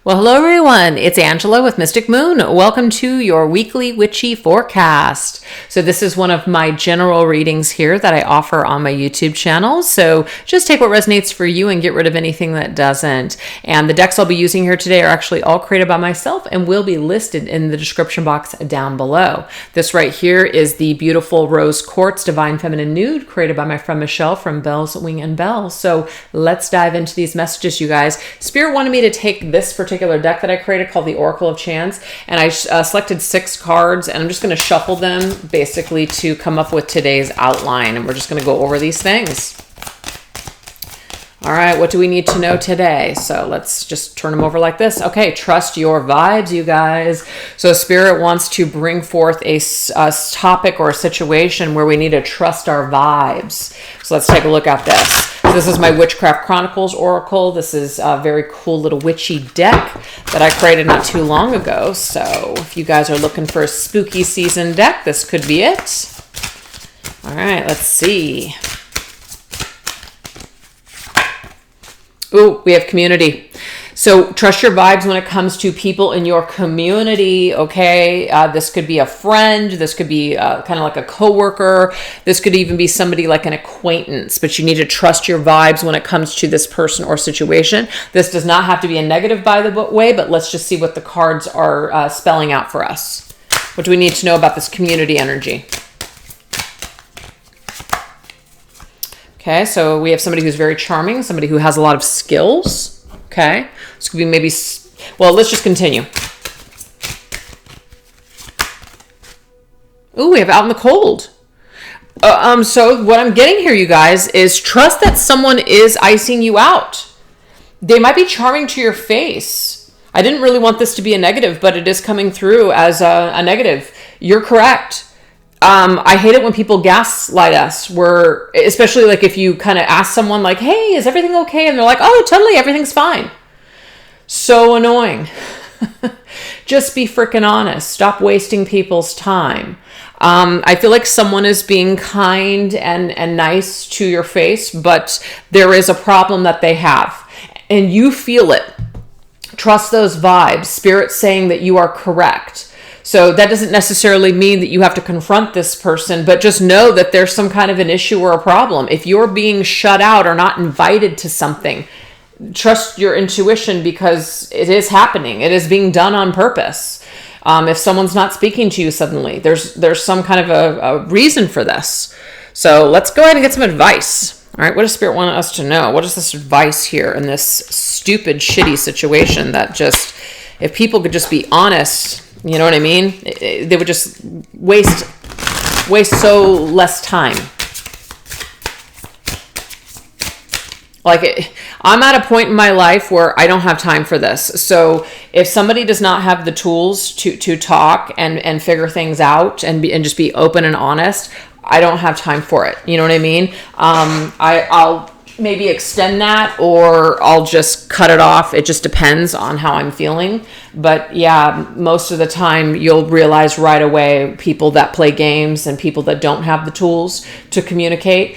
Well, hello everyone. It's Angela with Mystic Moon. Welcome to your weekly witchy forecast. So this is one of my general readings here that I offer on my YouTube channel. So just take what resonates for you and get rid of anything that doesn't. And the decks I'll be using here today are actually all created by myself and will be listed in the description box down below. This right here is the beautiful Rose Quartz Divine Feminine Nude created by my friend Michelle from Bells, Wing and Bell. So let's dive into these messages, you guys. Spirit wanted me to take this particular deck that I created called the Oracle of Chance, and I selected 6 cards, and I'm just going to shuffle them basically to come up with today's outline, and we're just going to go over these things. All right, what do we need to know today? So let's just turn them over like this. Okay, trust your vibes, you guys. So Spirit wants to bring forth a topic or a situation where we need to trust our vibes. So let's take a look at this. This is my Witchcraft Chronicles Oracle. This is a very cool little witchy deck that I created not too long ago. So if you guys are looking for a spooky season deck, this could be it. All right, let's see. Ooh, we have community. So trust your vibes when it comes to people in your community, okay? This could be a friend. This could be kind of like a coworker. This could even be somebody like an acquaintance, but you need to trust your vibes when it comes to this person or situation. This does not have to be a negative, by the way, but let's just see what the cards are spelling out for us. What do we need to know about this community energy? Okay, so we have somebody who's very charming, somebody who has a lot of skills. Okay, this could be maybe, well, let's just continue. Ooh, we have out in the cold. So what I'm getting here, you guys, is trust that someone is icing you out. They might be charming to your face. I didn't really want this to be a negative, but it is coming through as a negative. You're correct. I hate it when people gaslight us, especially like if you kind of ask someone like, hey, is everything okay? And they're like, oh, totally, everything's fine. So annoying. Just be freaking honest. Stop wasting people's time. I feel like someone is being kind and nice to your face, but there is a problem that they have and you feel it. Trust those vibes. Spirit saying that you are correct. So that doesn't necessarily mean that you have to confront this person, but just know that there's some kind of an issue or a problem. If you're being shut out or not invited to something, trust your intuition because it is happening. It is being done on purpose. If someone's not speaking to you suddenly, there's some kind of a reason for this. So let's go ahead and get some advice. All right, what does Spirit want us to know? What is this advice here in this stupid, shitty situation that just, if people could just be honest, you know what I mean? They would just waste so less time. I'm at a point in my life where I don't have time for this. So if somebody does not have the tools to talk and figure things out and just be open and honest, I don't have time for it. You know what I mean? I'll maybe extend that or I'll just cut it off. It just depends on how I'm feeling. But yeah, most of the time you'll realize right away people that play games and people that don't have the tools to communicate,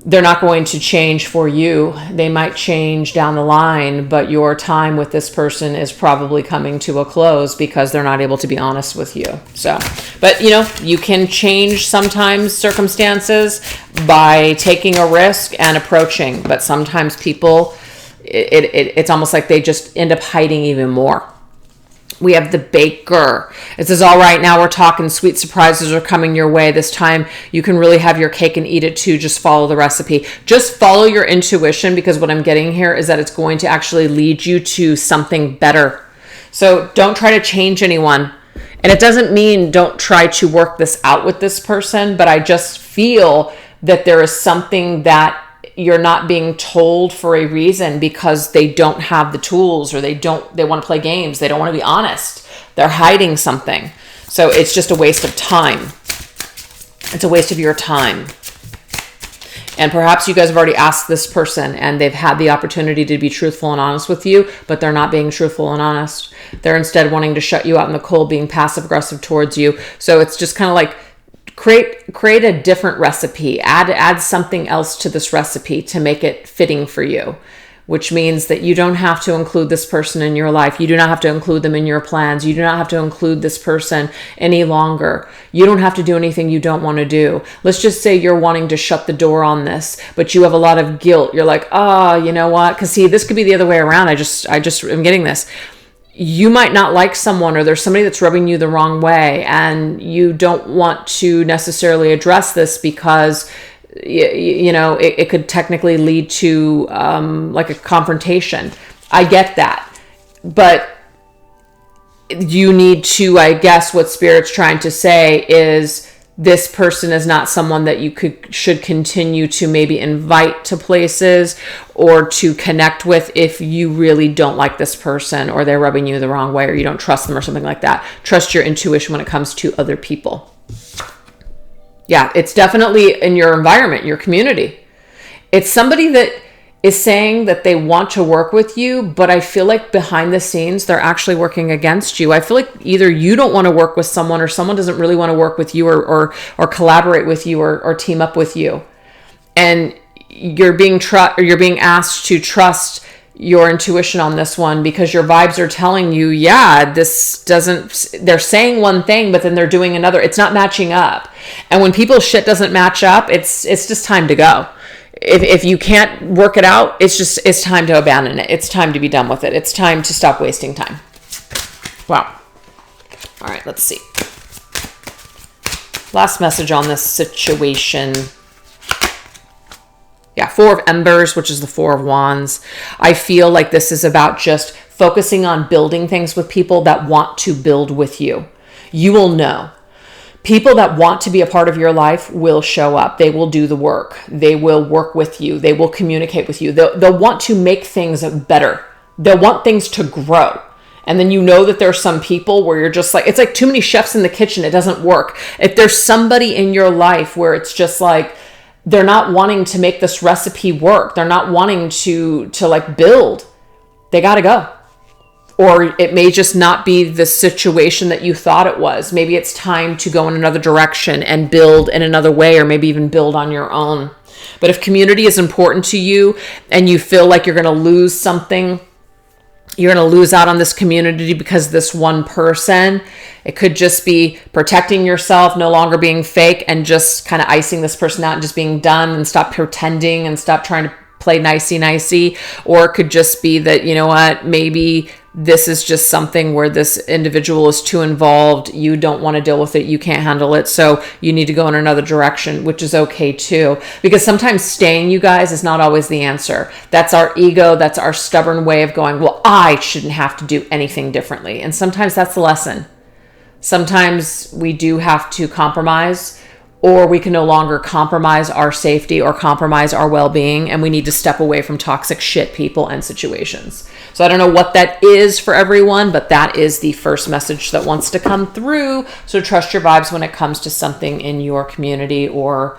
they're not going to change for you. They might change down the line, but your time with this person is probably coming to a close because they're not able to be honest with you. So, but you know, you can change sometimes circumstances by taking a risk and approaching, but sometimes people, it's almost like they just end up hiding even more. We have the baker. It says, all right, now we're talking. Sweet surprises are coming your way. This time you can really have your cake and eat it too. Just follow the recipe. Just follow your intuition, because what I'm getting here is that it's going to actually lead you to something better. So don't try to change anyone. And it doesn't mean don't try to work this out with this person, but I just feel that there is something that you're not being told for a reason, because they don't have the tools, or they want to play games. They don't want to be honest. They're hiding something. So it's just a waste of time. It's a waste of your time. And perhaps you guys have already asked this person and they've had the opportunity to be truthful and honest with you, but they're not being truthful and honest. They're instead wanting to shut you out in the cold, being passive aggressive towards you. So it's just kind of like, create a different recipe, add something else to this recipe to make it fitting for you. which means that you don't have to include this person in your life. You do not have to include them in your plans. You do not have to include this person any longer. You don't have to do anything you don't want to do. Let's just say you're wanting to shut the door on this, but you have a lot of guilt. You're like, oh, you know what? Because see, this could be the other way around. I just am getting this. You might not like someone, or there's somebody that's rubbing you the wrong way, and you don't want to necessarily address this because it could technically lead to like a confrontation. I get that, but you need to, I guess what Spirit's trying to say is this person is not someone that you should continue to maybe invite to places or to connect with if you really don't like this person, or they're rubbing you the wrong way, or you don't trust them or something like that. Trust your intuition when it comes to other people. Yeah, it's definitely in your environment, your community. It's somebody that is saying that they want to work with you, but I feel like behind the scenes, they're actually working against you. I feel like either you don't want to work with someone, or someone doesn't really want to work with you, or collaborate with you, or team up with you. And you're being asked to trust your intuition on this one, because your vibes are telling you, yeah, they're saying one thing, but then they're doing another. It's not matching up. And when people's shit doesn't match up, it's just time to go. If you can't work it out, it's time to abandon it. It's time to be done with it. It's time to stop wasting time. Wow. All right, let's see. Last message on this situation. Yeah, Four of Embers, which is the Four of Wands. I feel like this is about just focusing on building things with people that want to build with you. You will know. People that want to be a part of your life will show up. They will do the work. They will work with you. They will communicate with you. They'll want to make things better. They'll want things to grow. And then you know that there's some people where you're just like, it's like too many chefs in the kitchen. It doesn't work. If there's somebody in your life where it's just like, they're not wanting to make this recipe work, they're not wanting to like build, they got to go. Or it may just not be the situation that you thought it was. Maybe it's time to go in another direction and build in another way, or maybe even build on your own. But if community is important to you and you feel like you're going to lose something, you're going to lose out on this community because this one person, it could just be protecting yourself, no longer being fake, and just kind of icing this person out and just being done, and stop pretending and stop trying to play nicey. Or it could just be that, you know what, maybe this is just something where this individual is too involved. You don't want to deal with it. You can't handle it. So you need to go in another direction, which is okay too. Because sometimes staying, you guys, is not always the answer. That's our ego. That's our stubborn way of going, well, I shouldn't have to do anything differently. And sometimes that's the lesson. Sometimes we do have to compromise, or we can no longer compromise our safety or compromise our well-being, and we need to step away from toxic shit people and situations. So I don't know what that is for everyone, but that is the first message that wants to come through. So trust your vibes when it comes to something in your community, or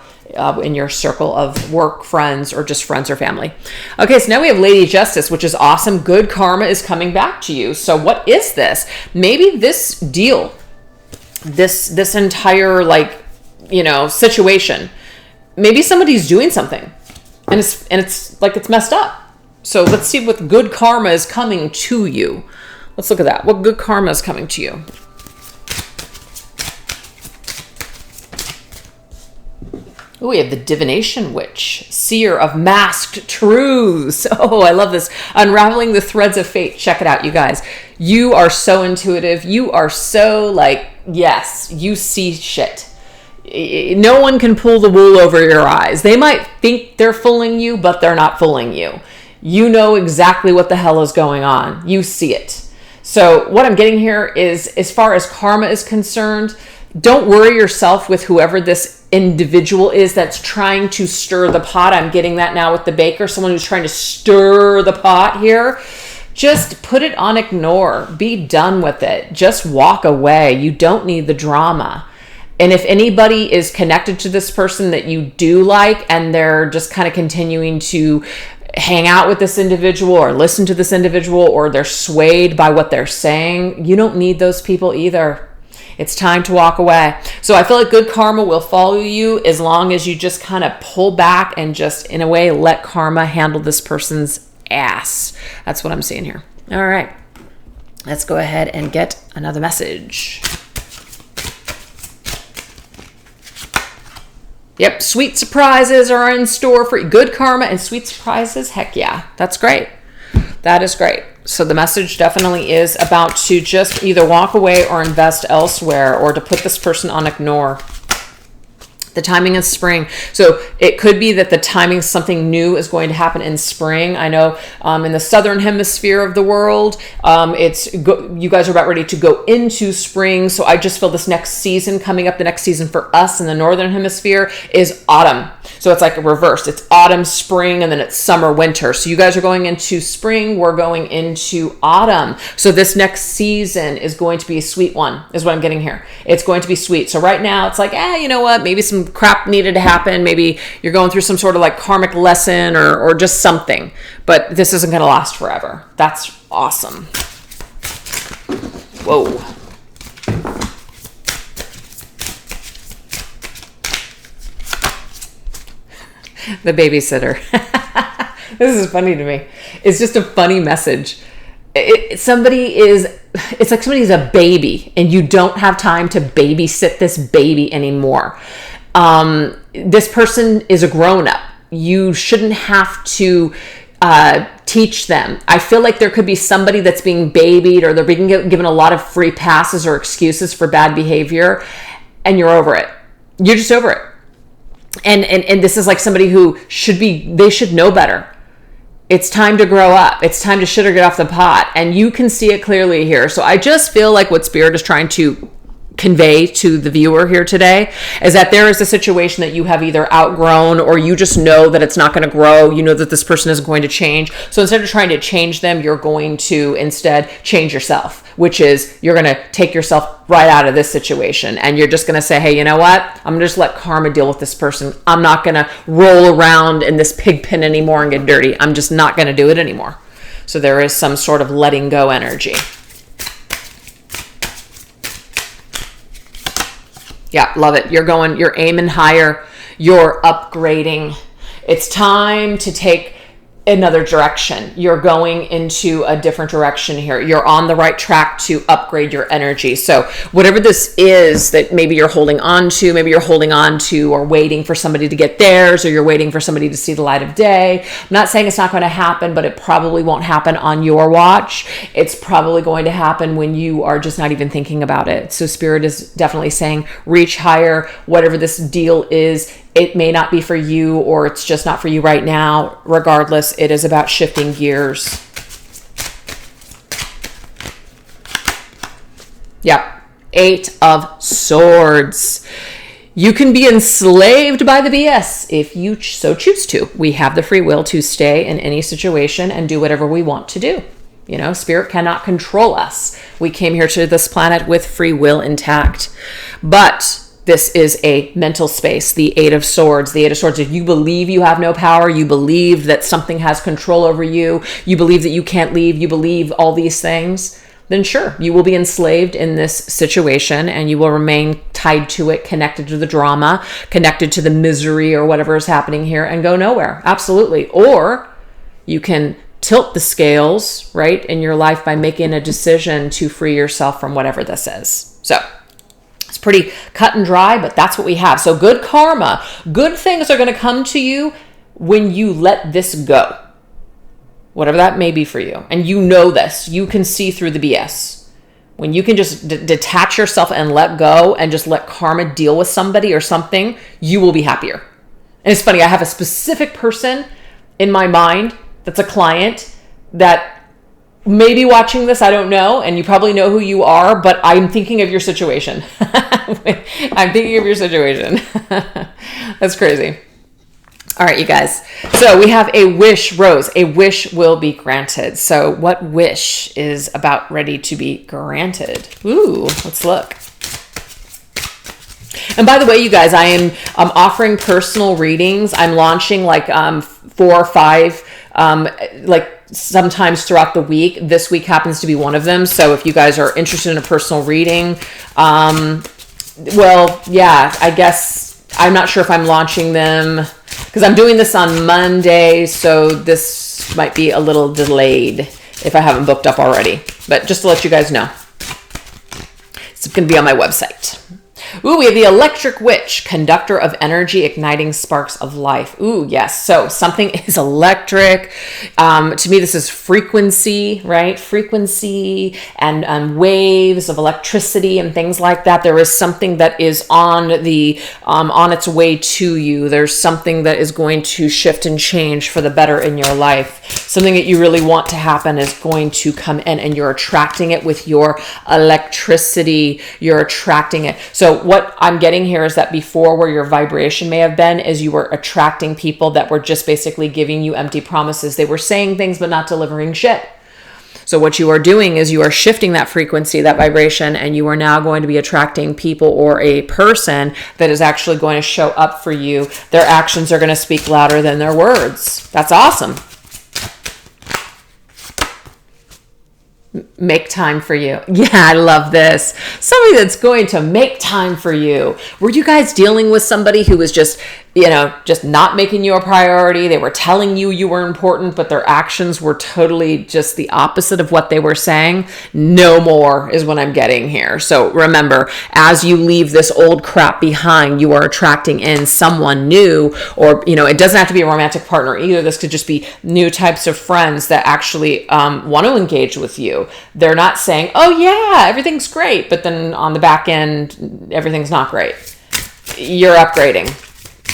in your circle of work, friends, or just friends or family. Okay, so now we have Lady Justice, which is awesome. Good karma is coming back to you. So what is this? Maybe this deal, this entire situation, maybe somebody's doing something and it's like it's messed up. So let's see what good karma is coming to you. Let's look at that. What good karma is coming to you? Oh, we have the Divination Witch, Seer of Masked Truths. Oh, I love this. Unraveling the Threads of Fate. Check it out, you guys. You are so intuitive. You are so yes, you see shit. No one can pull the wool over your eyes. They might think they're fooling you, but they're not fooling you. You know exactly what the hell is going on. You see it. So what I'm getting here is, as far as karma is concerned, don't worry yourself with whoever this individual is that's trying to stir the pot. I'm getting that now with the baker, someone who's trying to stir the pot here. Just put it on ignore. Be done with it. Just walk away. You don't need the drama. And if anybody is connected to this person that you do like, and they're just kind of continuing to hang out with this individual or listen to this individual, or they're swayed by what they're saying, you don't need those people either. It's time to walk away. So I feel like good karma will follow you as long as you just kind of pull back and just, in a way, let karma handle this person's ass. That's what I'm seeing here. All right. Let's go ahead and get another message. Yep, sweet surprises are in store for you. Good karma and sweet surprises. Heck yeah, that's great. That is great. So the message definitely is about to just either walk away or invest elsewhere, or to put this person on ignore. The timing is spring. So it could be that the timing, something new is going to happen in spring. I know in the southern hemisphere of the world, you guys are about ready to go into spring. So I just feel this next season coming up, the next season for us in the northern hemisphere is autumn. So it's like a reverse. It's autumn, spring, and then it's summer, winter. So you guys are going into spring. We're going into autumn. So this next season is going to be a sweet one, is what I'm getting here. It's going to be sweet. So right now it's like, you know what? Maybe some crap needed to happen. Maybe you're going through some sort of like karmic lesson or just something. But this isn't going to last forever. That's awesome. Whoa. The babysitter. This is funny to me. It's just a funny message. It's like somebody's a baby and you don't have time to babysit this baby anymore. This person is a grown-up. You shouldn't have to teach them. I feel like there could be somebody that's being babied, or they're being given a lot of free passes or excuses for bad behavior, and you're over it. You're just over it. And this is like somebody who they should know better. It's time to grow up. It's time to shit or get off the pot. And you can see it clearly here. So I just feel like what Spirit is trying to convey to the viewer here today is that there is a situation that you have either outgrown, or you just know that it's not going to grow. You know that this person isn't going to change. So instead of trying to change them, you're going to instead change yourself, which is you're going to take yourself right out of this situation. And you're just going to say, hey, you know what? I'm going to just let karma deal with this person. I'm not going to roll around in this pig pen anymore and get dirty. I'm just not going to do it anymore. So there is some sort of letting go energy. Yeah, love it. You're aiming higher. You're upgrading. It's time to take another direction. You're going into a different direction here. You're on the right track to upgrade your energy. So whatever this is that maybe you're holding on to or waiting for somebody to get theirs, or you're waiting for somebody to see the light of day. I'm not saying it's not going to happen, but it probably won't happen on your watch. It's probably going to happen when you are just not even thinking about it. So Spirit is definitely saying, reach higher. Whatever this deal is, it may not be for you, or it's just not for you right now. Regardless, it is about shifting gears. Yep. 8 of Swords. You can be enslaved by the BS if you so choose to. We have the free will to stay in any situation and do whatever we want to do. You know, Spirit cannot control us. We came here to this planet with free will intact. But this is a mental space, the 8 of Swords. The 8 of Swords, if you believe you have no power, you believe that something has control over you, you believe that you can't leave, you believe all these things, then sure, you will be enslaved in this situation and you will remain tied to it, connected to the drama, connected to the misery or whatever is happening here, and go nowhere. Absolutely. Or you can tilt the scales, right, in your life by making a decision to free yourself from whatever this is. So it's pretty cut and dry, but that's what we have. So good karma, good things are going to come to you when you let this go. Whatever that may be for you. And you know this. You can see through the BS. When you can just detach yourself and let go and just let karma deal with somebody or something, you will be happier. And it's funny, I have a specific person in my mind that's a client that may be watching this, I don't know, and you probably know who you are, but I'm thinking of your situation. I'm thinking of your situation. That's crazy. All right, you guys. So we have a wish, Rose. A wish will be granted. So what wish is about ready to be granted? Ooh, let's look. And by the way, you guys, I'm offering personal readings. I'm launching like 4 or 5 sometimes throughout the week. This week happens to be one of them. So if you guys are interested in a personal reading, well, yeah, I guess I'm not sure if I'm launching them because I'm doing this on Monday, so this might be a little delayed if I haven't booked up already. But just to let you guys know, it's going to be on my website. Ooh, we have the Electric Witch, conductor of energy, igniting sparks of life. Ooh, yes. So something is electric. To me, this is frequency, right? Frequency and waves of electricity and things like that. There is something that is on its way to you. There's something that is going to shift and change for the better in your life. Something that you really want to happen is going to come in, and you're attracting it with your electricity. You're attracting it. So what I'm getting here is that before, where your vibration may have been, is you were attracting people that were just basically giving you empty promises. They were saying things but not delivering shit. So what you are doing is you are shifting that frequency, that vibration, and you are now going to be attracting people or a person that is actually going to show up for you. Their actions are going to speak louder than their words. That's awesome. Make time for you. Yeah, I love this. Somebody that's going to make time for you. Were you guys dealing with somebody who was just not making you a priority? They were telling you were important, but their actions were totally just the opposite of what they were saying? No more is what I'm getting here. So remember, as you leave this old crap behind, you are attracting in someone new, or, it doesn't have to be a romantic partner either. This could just be new types of friends that actually want to engage with you. They're not saying, oh yeah, everything's great, but then on the back end, everything's not great. You're upgrading.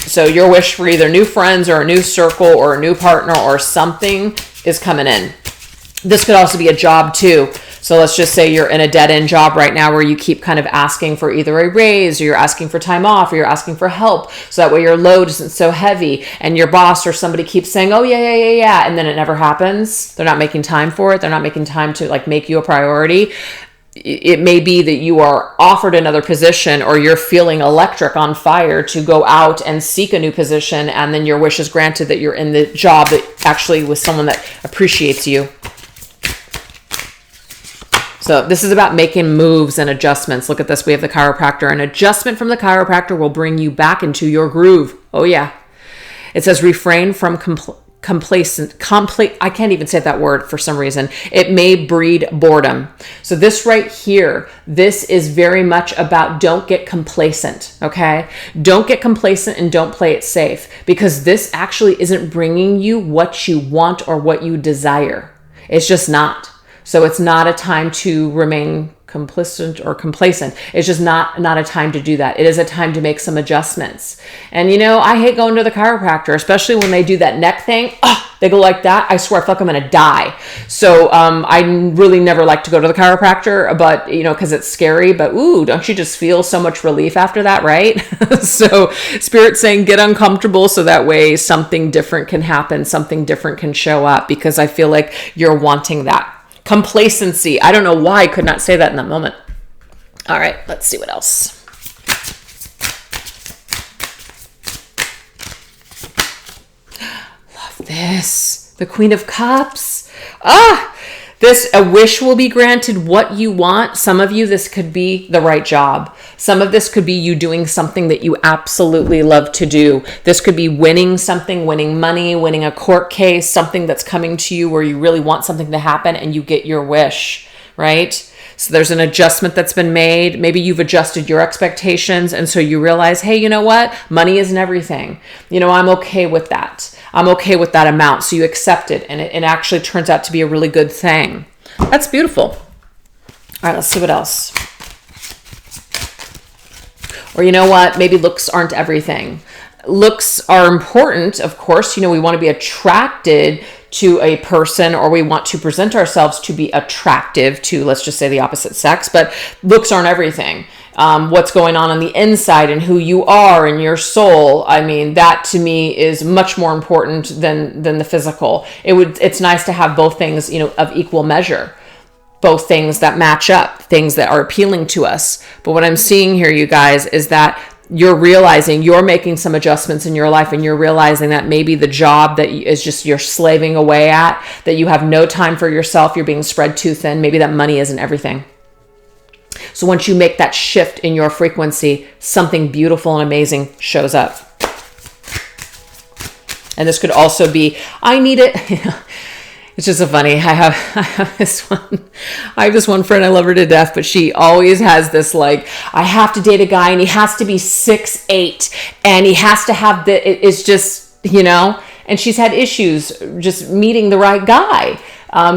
So your wish for either new friends or a new circle or a new partner or something is coming in. This could also be a job too. So let's just say you're in a dead-end job right now where you keep kind of asking for either a raise, or you're asking for time off, or you're asking for help. So that way your load isn't so heavy, and your boss or somebody keeps saying, oh yeah. And then it never happens. They're not making time for it. They're not making time to make you a priority. It may be that you are offered another position, or you're feeling electric on fire to go out and seek a new position. And then your wish is granted that you're in the job that actually with someone that appreciates you. So this is about making moves and adjustments. Look at this. We have the chiropractor. An adjustment from the chiropractor will bring you back into your groove. Oh, yeah. It says refrain from I can't even say that word for some reason. It may breed boredom. So this right here, this is very much about don't get complacent, okay? Don't get complacent and don't play it safe, because this actually isn't bringing you what you want or what you desire. It's just not. So it's not a time to remain complacent. It's just not a time to do that. It is a time to make some adjustments. And I hate going to the chiropractor, especially when they do that neck thing. They go like that. I swear, fuck, I'm going to die. So I really never like to go to the chiropractor, but because it's scary. But ooh, don't you just feel so much relief after that, right? So Spirit's saying get uncomfortable so that way something different can happen, something different can show up, because I feel like you're wanting that. Complacency. I don't know why I could not say that in that moment. All right, let's see what else. Love this. The Queen of Cups. A wish will be granted what you want. Some of you, this could be the right job. Some of this could be you doing something that you absolutely love to do. This could be winning something, winning money, winning a court case, something that's coming to you where you really want something to happen and you get your wish, right? So there's an adjustment that's been made. Maybe you've adjusted your expectations, and so you realize, hey, you know what? Money isn't everything. I'm okay with that. I'm okay with that amount. So you accept it, and it actually turns out to be a really good thing. That's beautiful. All right, let's see what else. Or you know what? Maybe looks aren't everything. Looks are important, of course. We want to be attracted to a person, or we want to present ourselves to be attractive to, let's just say, the opposite sex, but looks aren't everything. What's going on the inside and who you are and your soul, that to me is much more important than the physical. It's nice to have both things, of equal measure, both things that match up, things that are appealing to us. But what I'm seeing here, you guys, is that you're realizing you're making some adjustments in your life, and you're realizing that maybe the job that is just you're slaving away at, that you have no time for yourself, you're being spread too thin, maybe that money isn't everything. So once you make that shift in your frequency, something beautiful and amazing shows up. And this could also be, I need it. It's just so funny. I have this one friend. I love her to death, but she always has this like, I have to date a guy and he has to be 6'8" and he has to have it's just, and she's had issues just meeting the right guy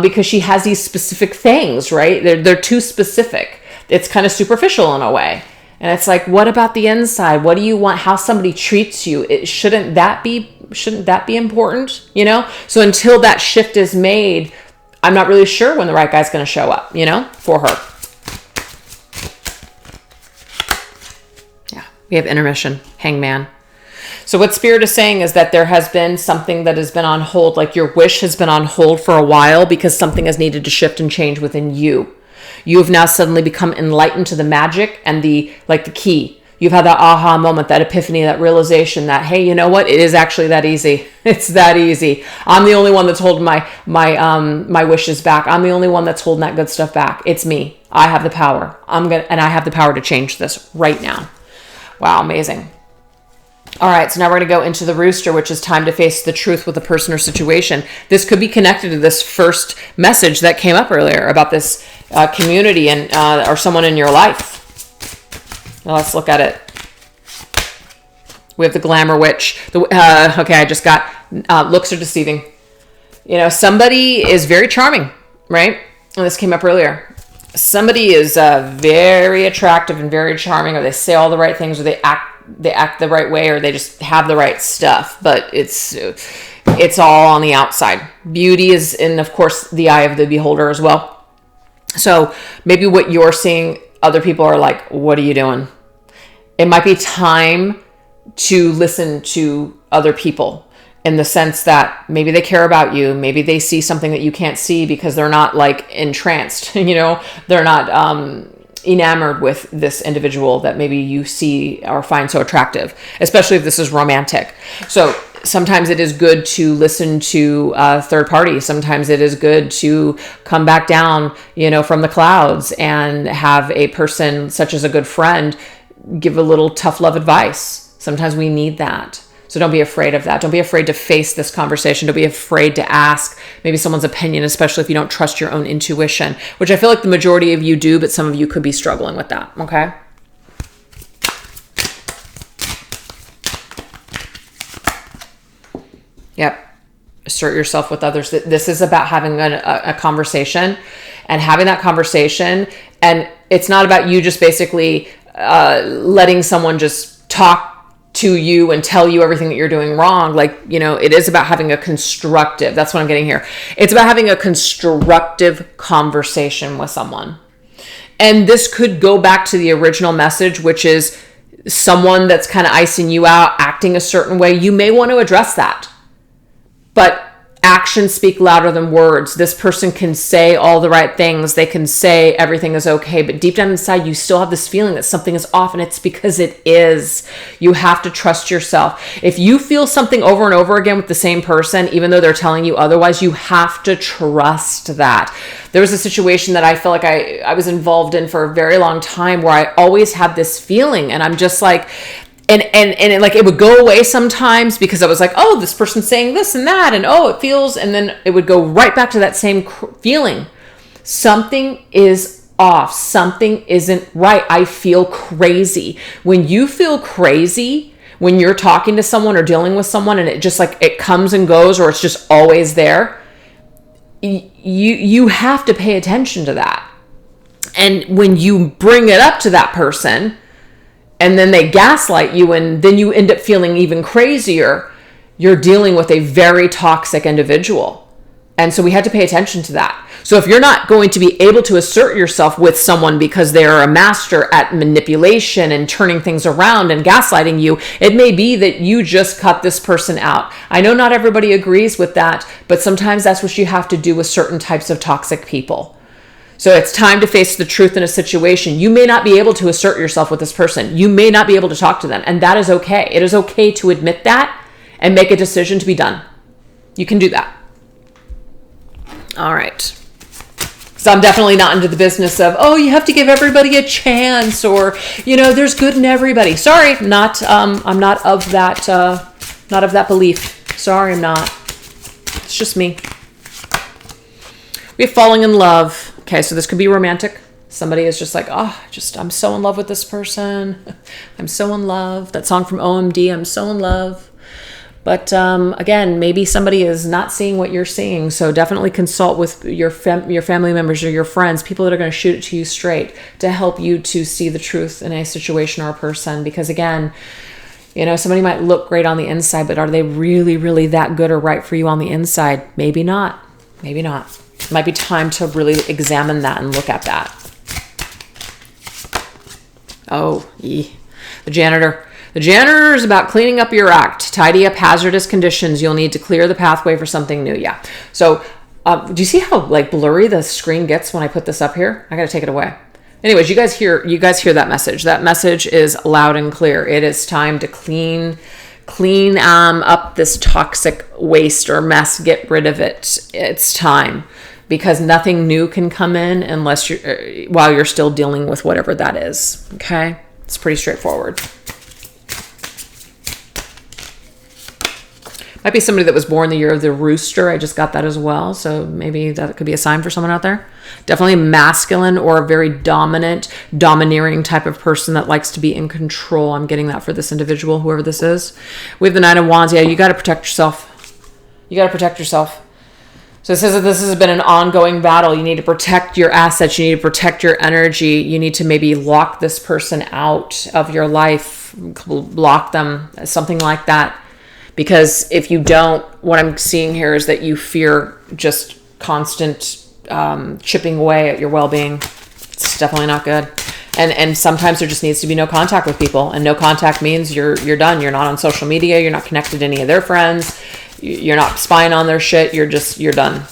because she has these specific things, right? They're too specific. It's kind of superficial in a way. And it's like, what about the inside? What do you want? How somebody treats you? Shouldn't that be important? So until that shift is made, I'm not really sure when the right guy's going to show up, for her. Yeah. We have intermission, hangman. So what Spirit is saying is that there has been something that has been on hold, like your wish has been on hold for a while because something has needed to shift and change within you. You have now suddenly become enlightened to the magic and the key. You've had that aha moment, that epiphany, that realization that, hey, you know what? It is actually that easy. It's that easy. I'm the only one that's holding my wishes back. I'm the only one that's holding that good stuff back. It's me. I have the power. And I have the power to change this right now. Wow, amazing. All right, so now we're going to go into the Rooster, which is time to face the truth with a person or situation. This could be connected to this first message that came up earlier about this community and or someone in your life. Now let's look at it. We have the Glamour Witch. I just got looks are deceiving. Somebody is very charming, right? And this came up earlier. Somebody is very attractive and very charming, or they say all the right things, or they act the right way, or they just have the right stuff, but it's all on the outside. Beauty is in, of course, the eye of the beholder as well. So maybe what you're seeing, other people are like, what are you doing? It might be time to listen to other people in the sense that maybe they care about you. Maybe they see something that you can't see because they're not like entranced, they're not, enamored with this individual that maybe you see or find so attractive, especially if this is romantic. So sometimes it is good to listen to a third party. Sometimes it is good to come back down, from the clouds and have a person such as a good friend give a little tough love advice. Sometimes we need that. So don't be afraid of that. Don't be afraid to face this conversation. Don't be afraid to ask maybe someone's opinion, especially if you don't trust your own intuition, which I feel like the majority of you do, but some of you could be struggling with that. Okay. Yep. Assert yourself with others. This is about having a conversation and having that conversation. And it's not about you just basically letting someone just talk to you and tell you everything that you're doing wrong. It is about having a constructive, that's what I'm getting here. It's about having a constructive conversation with someone. And this could go back to the original message, which is someone that's kind of icing you out, acting a certain way. You may want to address that, but actions speak louder than words. This person can say all the right things. They can say everything is okay, but deep down inside, you still have this feeling that something is off, and it's because it is. You have to trust yourself. If you feel something over and over again with the same person, even though they're telling you otherwise, you have to trust that. There was a situation that I feel like I was involved in for a very long time where I always had this feeling, and I'm just like, And it would go away sometimes because I was like, oh, this person's saying this and that, and oh, it feels, and then it would go right back to that same feeling. Something is off. Something isn't right. I feel crazy. When you feel crazy, when you're talking to someone or dealing with someone, and it just it comes and goes, or it's just always there, you have to pay attention to that. And when you bring it up to that person, and then they gaslight you, and then you end up feeling even crazier, you're dealing with a very toxic individual. And so we had to pay attention to that. So if you're not going to be able to assert yourself with someone because they're a master at manipulation and turning things around and gaslighting you, it may be that you just cut this person out. I know not everybody agrees with that, but sometimes that's what you have to do with certain types of toxic people. So it's time to face the truth in a situation. You may not be able to assert yourself with this person. You may not be able to talk to them, and that is okay. It is okay to admit that and make a decision to be done. You can do that. All right. So I'm definitely not into the business of, oh, you have to give everybody a chance, or, there's good in everybody. Sorry, I'm not of that belief. Sorry, I'm not. It's just me. We have falling in love. Okay, so this could be romantic. Somebody is just like, oh, I'm so in love with this person. I'm so in love. That song from OMD, I'm so in love. But again, maybe somebody is not seeing what you're seeing. So definitely consult with your family members or your friends, people that are going to shoot it to you straight to help you to see the truth in a situation or a person. Because again, somebody might look great on the inside, but are they really, really that good or right for you on the inside? Maybe not. Maybe not. It might be time to really examine that and look at that. Oh, the janitor. The janitor is about cleaning up your act. Tidy up hazardous conditions. You'll need to clear the pathway for something new. Yeah. So do you see how blurry the screen gets when I put this up here? I got to take it away. Anyways, you guys hear that message. That message is loud and clear. It is time to clean up this toxic waste or mess. Get rid of it. It's time. Because nothing new can come in unless while you're still dealing with whatever that is. Okay? It's pretty straightforward. Might be somebody that was born the year of the Rooster. I just got that as well. So maybe that could be a sign for someone out there. Definitely masculine or a very domineering type of person that likes to be in control. I'm getting that for this individual, whoever this is. We have the Nine of Wands. Yeah, you got to protect yourself. You got to protect yourself. So it says that this has been an ongoing battle. You need to protect your assets. You need to protect your energy. You need to maybe lock this person out of your life, block them, something like that. Because if you don't, what I'm seeing here is that you fear just constant chipping away at your well-being. It's definitely not good. And sometimes there just needs to be no contact with people. And no contact means you're done. You're not on social media. You're not connected to any of their friends. You're not spying on their shit. You're done.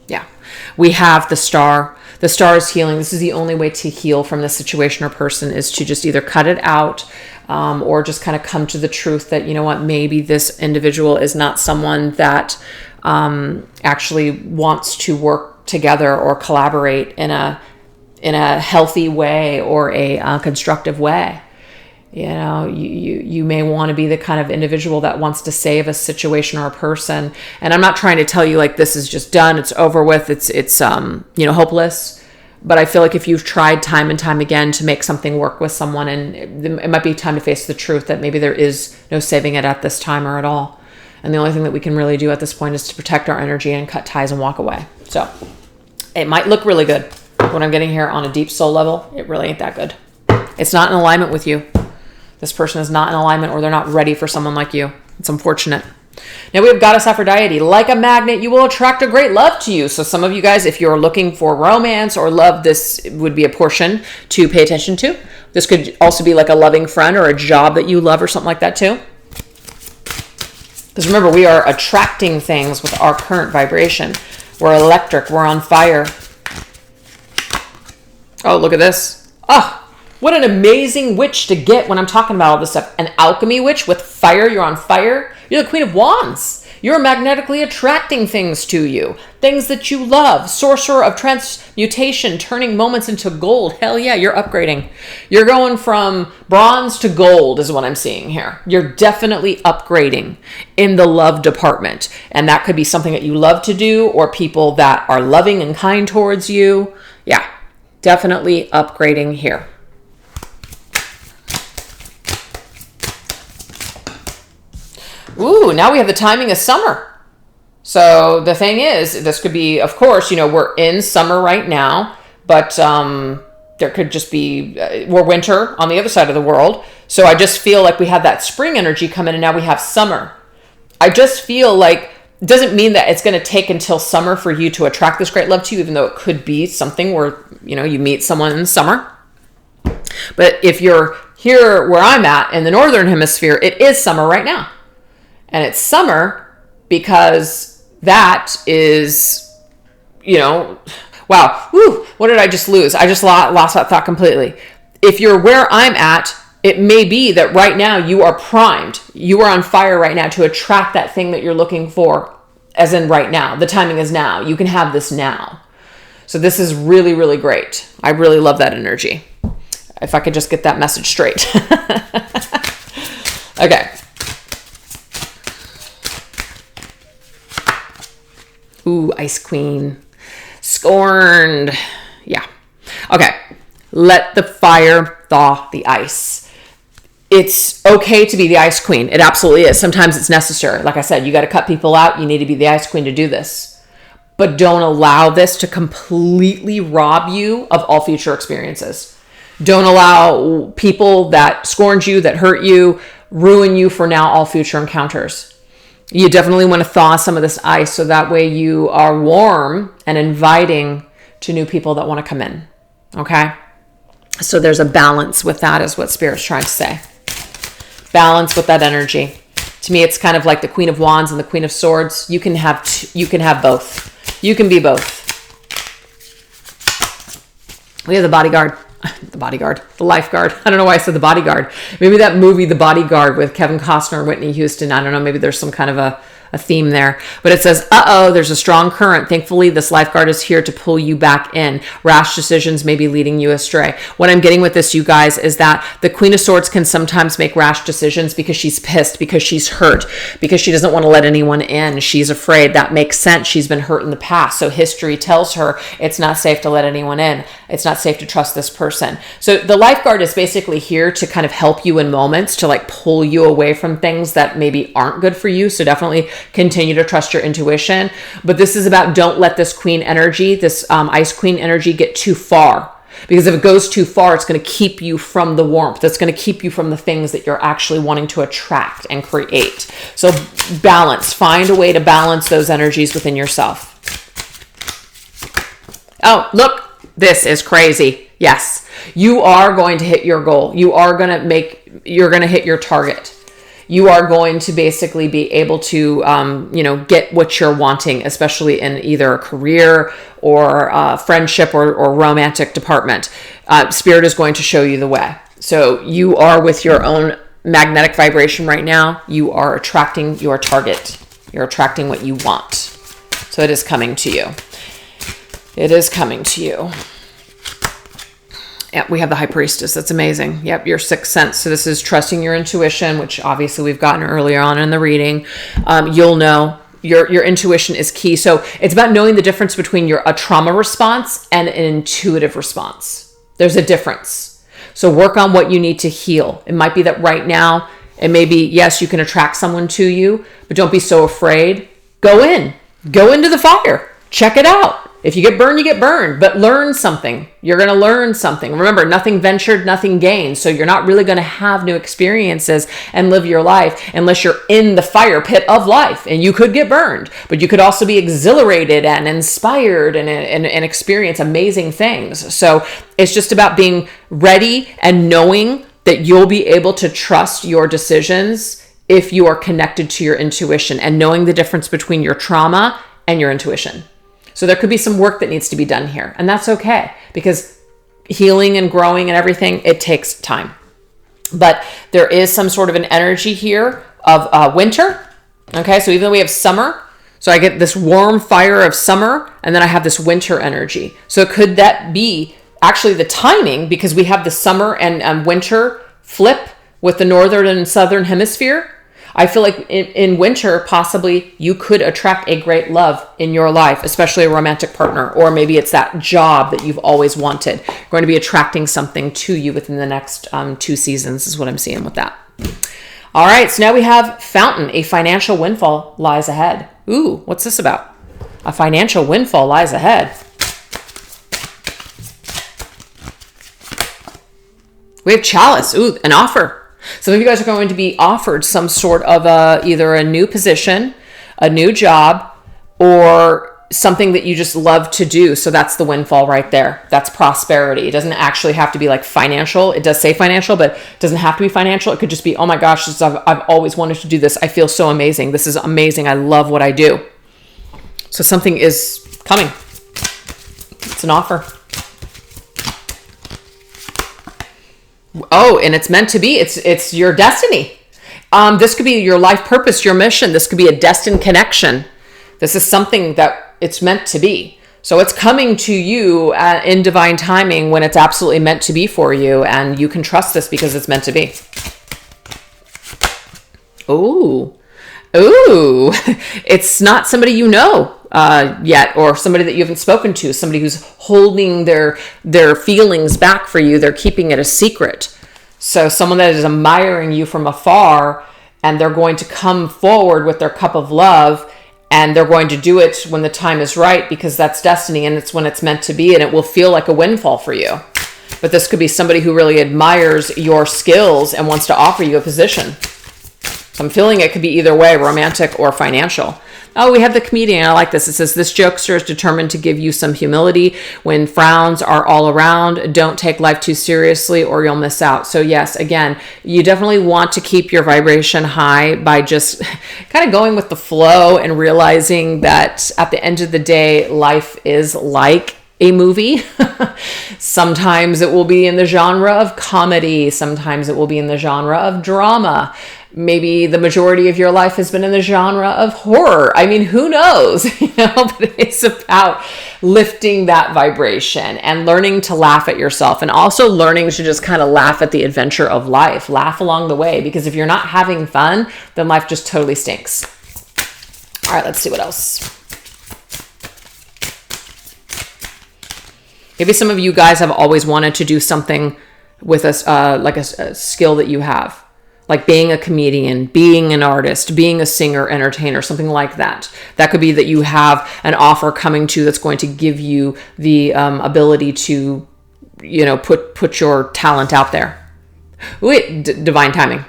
Yeah. We have the star. The star is healing. This is the only way to heal from this situation or person is to just either cut it out or just kind of come to the truth that, maybe this individual is not someone that actually wants to work together or collaborate in a healthy way or a constructive way. You may want to be the kind of individual that wants to save a situation or a person. And I'm not trying to tell you this is just done. It's over with. It's hopeless. But I feel like if you've tried time and time again to make something work with someone, and it might be time to face the truth that maybe there is no saving it at this time or at all. And the only thing that we can really do at this point is to protect our energy and cut ties and walk away. So it might look really good. What I'm getting here on a deep soul level, it really ain't that good. It's not in alignment with you. This person is not in alignment, or they're not ready for someone like you. It's unfortunate. Now we have Goddess Aphrodite. Like a magnet, you will attract a great love to you. So some of you guys, if you're looking for romance or love, this would be a portion to pay attention to. This could also be like a loving friend or a job that you love or something like that too. Because remember, we are attracting things with our current vibration. We're electric. We're on fire. Oh, look at this. Oh, what an amazing witch to get when I'm talking about all this stuff. An alchemy witch with fire. You're on fire. You're the Queen of Wands. You're magnetically attracting things to you. Things that you love. Sorcerer of transmutation, turning moments into gold. Hell yeah, you're upgrading. You're going from bronze to gold is what I'm seeing here. You're definitely upgrading in the love department. And that could be something that you love to do or people that are loving and kind towards you. Yeah, definitely upgrading here. Ooh, now we have the timing of summer. So the thing is, this could be, of course, we're in summer right now, but there could just be, we're winter on the other side of the world. So I just feel like we have that spring energy coming and now we have summer. I just feel like it doesn't mean that it's going to take until summer for you to attract this great love to you, even though it could be something where, you meet someone in summer. But if you're here where I'm at in the Northern Hemisphere, it is summer right now. And it's summer because that is, wow. Woo, what did I just lose? I just lost that thought completely. If you're where I'm at, it may be that right now you are primed. You are on fire right now to attract that thing that you're looking for, as in right now. The timing is now. You can have this now. So this is really, really great. I really love that energy. If I could just get that message straight. Okay. Ooh, Ice Queen. Scorned. Yeah. Okay. Let the fire thaw the ice. It's okay to be the Ice Queen. It absolutely is. Sometimes it's necessary. Like I said, you got to cut people out. You need to be the Ice Queen to do this. But don't allow this to completely rob you of all future experiences. Don't allow people that scorned you, that hurt you, ruin you for now all future encounters. You definitely want to thaw some of this ice so that way you are warm and inviting to new people that want to come in. Okay? So there's a balance with that is what Spirit's trying to say. Balance with that energy. To me, it's kind of like the Queen of Wands and the Queen of Swords. You can have both. You can be both. We have the bodyguard. The lifeguard. I don't know why I said the bodyguard. Maybe that movie, The Bodyguard, with Kevin Costner and Whitney Houston. I don't know. Maybe there's some kind of a theme there. But it says, there's a strong current. Thankfully, this lifeguard is here to pull you back in. Rash decisions may be leading you astray. What I'm getting with this, you guys, is that the Queen of Swords can sometimes make rash decisions because she's pissed, because she's hurt, because she doesn't want to let anyone in. She's afraid. That makes sense. She's been hurt in the past. So history tells her it's not safe to let anyone in. It's not safe to trust this person. So the lifeguard is basically here to kind of help you in moments, to like pull you away from things that maybe aren't good for you. So definitely continue to trust your intuition. But this is about, don't let this queen energy, this Ice Queen energy, get too far. Because if it goes too far, it's going to keep you from the warmth. It's going to keep you from the things that you're actually wanting to attract and create. So balance. Find a way to balance those energies within yourself. Oh, look, this is crazy. Yes, you are going to hit your goal. You're going to hit your target. You are going to basically be able to, get what you're wanting, especially in either a career or friendship or romantic department. Spirit is going to show you the way. So you are, with your own magnetic vibration right now, you are attracting your target. You're attracting what you want. So it is coming to you. It is coming to you. Yeah, we have the High Priestess. That's amazing. Yep, your sixth sense. So this is trusting your intuition, which obviously we've gotten earlier on in the reading. You'll know your intuition is key. So it's about knowing the difference between a trauma response and an intuitive response. There's a difference. So work on what you need to heal. It might be that right now, it may be, yes, you can attract someone to you, but don't be so afraid. Go into the fire. Check it out. If you get burned, you get burned, but learn something. You're going to learn something. Remember, nothing ventured, nothing gained. So you're not really going to have new experiences and live your life unless you're in the fire pit of life. And you could get burned, but you could also be exhilarated and inspired and experience amazing things. So it's just about being ready and knowing that you'll be able to trust your decisions if you are connected to your intuition, and knowing the difference between your trauma and your intuition. So there could be some work that needs to be done here, and that's okay, because healing and growing and everything, it takes time. But there is some sort of an energy here of winter. Okay, so even though we have summer, so I get this warm fire of summer, and then I have this winter energy. So could that be actually the timing, because we have the summer and winter flip with the northern and southern hemisphere? I feel like in winter, possibly you could attract a great love in your life, especially a romantic partner, or maybe it's that job that you've always wanted. You're going to be attracting something to you within the next 2 seasons is what I'm seeing with that. All right, so now we have Fountain. A financial windfall lies ahead. Ooh, what's this about? A financial windfall lies ahead. We have Chalice. Ooh, an offer. Some of you guys are going to be offered some sort of either a new position, a new job, or something that you just love to do. So that's the windfall right there. That's prosperity. It doesn't actually have to be like financial. It does say financial, but it doesn't have to be financial. It could just be, oh my gosh, I've always wanted to do this. I feel so amazing. This is amazing. I love what I do. So something is coming. It's an offer. Oh, and it's meant to be. It's your destiny. This could be your life purpose, your mission. This could be a destined connection. This is something that it's meant to be. So it's coming to you in divine timing when it's absolutely meant to be for you, and you can trust this because it's meant to be. Ooh, it's not somebody you know. yet, or somebody that you haven't spoken to, somebody who's holding their feelings back for you. They're keeping it a secret. So someone that is admiring you from afar, and they're going to come forward with their cup of love, and they're going to do it when the time is right, because that's destiny and it's when it's meant to be, and it will feel like a windfall for you. But this could be somebody who really admires your skills and wants to offer you a position. So I'm feeling it could be either way, romantic or financial. Oh, we have the comedian. I like this. It says, this jokester is determined to give you some humility when frowns are all around. Don't take life too seriously or you'll miss out. So yes, again, you definitely want to keep your vibration high by just kind of going with the flow and realizing that at the end of the day, life is like a movie. Sometimes it will be in the genre of comedy. Sometimes it will be in the genre of drama. Maybe the majority of your life has been in the genre of horror. I mean, who knows? But it's about lifting that vibration and learning to laugh at yourself, and also learning to just kind of laugh at the adventure of life. Laugh along the way, because if you're not having fun, then life just totally stinks. All right, let's see what else. Maybe some of you guys have always wanted to do something with a skill that you have. Like being a comedian, being an artist, being a singer, entertainer, something like that. That could be that you have an offer coming to that's going to give you the ability to, put your talent out there. Wait, divine timing.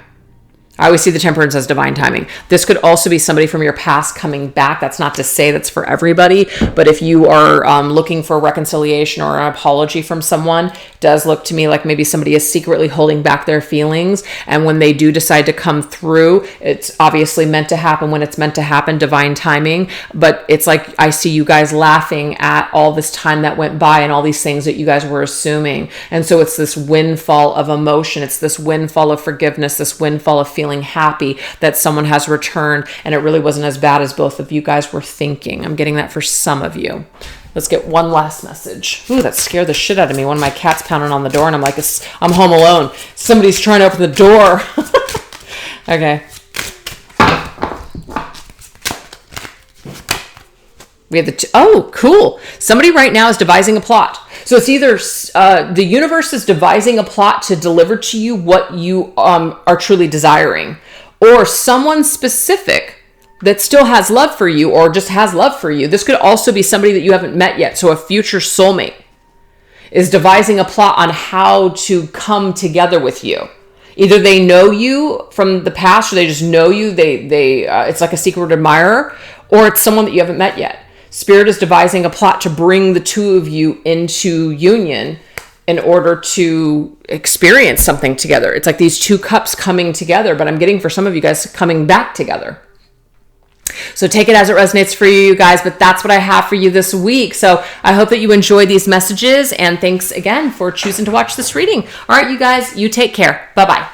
I always see the temperance as divine timing. This could also be somebody from your past coming back. That's not to say that's for everybody, but if you are looking for reconciliation or an apology from someone, it does look to me like maybe somebody is secretly holding back their feelings. And when they do decide to come through, it's obviously meant to happen when it's meant to happen, divine timing. But it's like I see you guys laughing at all this time that went by and all these things that you guys were assuming. And so it's this windfall of emotion. It's this windfall of forgiveness, this windfall of feeling happy that someone has returned, and it really wasn't as bad as both of you guys were thinking. I'm getting that for some of you. Let's get one last message. Ooh, that scared the shit out of me. One of my cats pounding on the door, and I'm like, I'm home alone. Somebody's trying to open the door. Okay. We have oh, cool. Somebody right now is devising a plot. So it's either the universe is devising a plot to deliver to you what you are truly desiring, or someone specific that still has love for you or just has love for you. This could also be somebody that you haven't met yet. So a future soulmate is devising a plot on how to come together with you. Either they know you from the past, or they just know you. They it's like a secret admirer, or it's someone that you haven't met yet. Spirit is devising a plot to bring the two of you into union in order to experience something together. It's like these two cups coming together, but I'm getting for some of you guys coming back together. So take it as it resonates for you guys, but that's what I have for you this week. So I hope that you enjoy these messages, and thanks again for choosing to watch this reading. All right, you guys, you take care. Bye-bye.